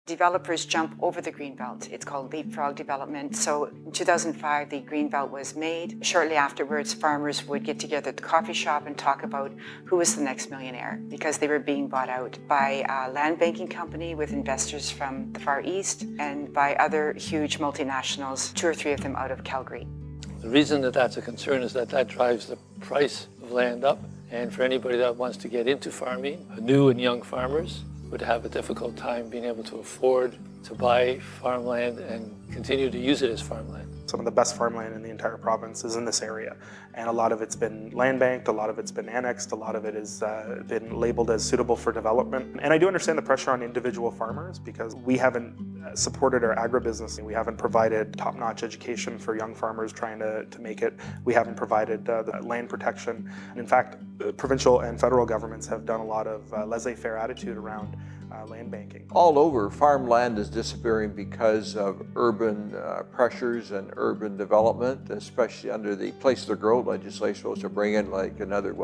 Developers jump over the greenbelt. It's called leapfrog development. So in 2005, the greenbelt was made. Shortly afterwards, farmers would get together at the coffee shop and talk about who was the next millionaire, because they were being bought out by a land banking company with investors from the Far East and by other huge multinationals, 2 or 3 of them out of Calgary. The reason that that's a concern is that drives the price of land up. And for anybody that wants to get into farming, new and young farmers would have a difficult time being able to afford to buy farmland and continue to use it as farmland. Some of the best farmland in the entire province is in this area, and a lot of it's been land banked, a lot of it's been annexed, a lot of it has been labeled as suitable for development. And I do understand the pressure on individual farmers because we haven't supported our agribusiness. We haven't provided top-notch education for young farmers trying to make it. We haven't provided the land protection. And in fact, provincial and federal governments have done a lot of laissez-faire attitude around land banking. All over, farmland is disappearing because of urban pressures and urban development, especially under the Place to Grow legislation, was to bring in like another,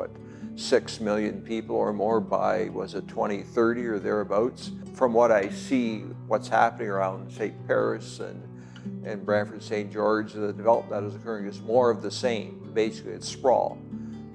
6 million people or more by, was it 2030 or thereabouts? From what I see, what's happening around, say, Paris and Brantford, St. George, the development that is occurring is more of the same. Basically, it's sprawl.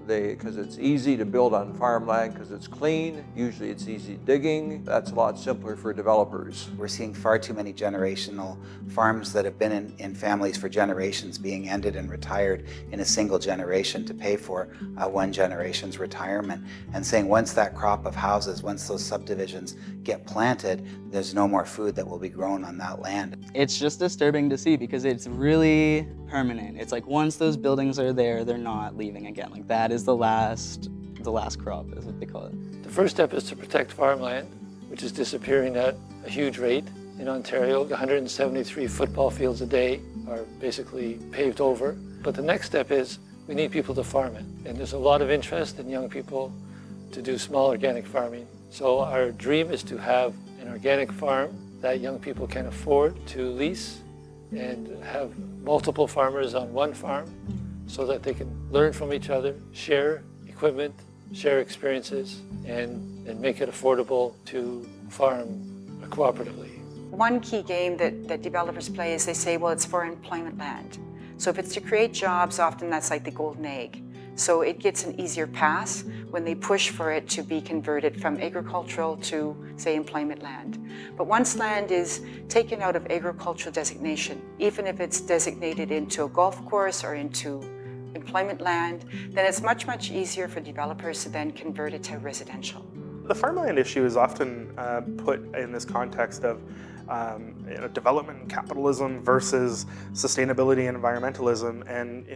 Because it's easy to build on farmland because it's clean, usually it's easy digging. That's a lot simpler for developers. We're seeing far too many generational farms that have been in families for generations being ended and retired in a single generation to pay for one generation's retirement. And saying once that crop of houses, once those subdivisions get planted, there's no more food that will be grown on that land. It's just disturbing to see because it's really permanent. It's like once those buildings are there, they're not leaving again. Like that is the last crop, is what they call it. The first step is to protect farmland, which is disappearing at a huge rate. In Ontario, 173 football fields a day are basically paved over. But the next step is we need people to farm it. And there's a lot of interest in young people to do small organic farming. So our dream is to have an organic farm that young people can afford to lease and have multiple farmers on one farm so that they can learn from each other, share equipment, share experiences, and make it affordable to farm cooperatively. One key game that developers play is they say, well, it's for employment land. So if it's to create jobs, often that's like the golden egg. So it gets an easier pass when they push for it to be converted from agricultural to, say, employment land. But once land is taken out of agricultural designation, even if it's designated into a golf course or into employment land, then it's much, much easier for developers to then convert it to residential. The farmland issue is often put in this context of development and capitalism versus sustainability and environmentalism, and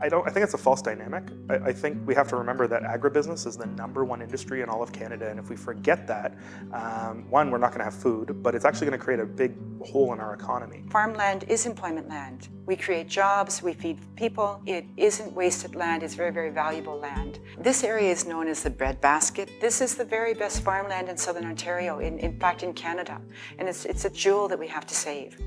I think it's a false dynamic. I think we have to remember that agribusiness is the #1 industry in all of Canada, and if we forget that, one, we're not going to have food, but it's actually going to create a big hole in our economy. Farmland is employment land. We create jobs, we feed people. It isn't wasted land, it's very, very valuable land. This area is known as the breadbasket. This is the very best farmland in Southern Ontario, in fact in Canada, and it's a jewel that we have to save.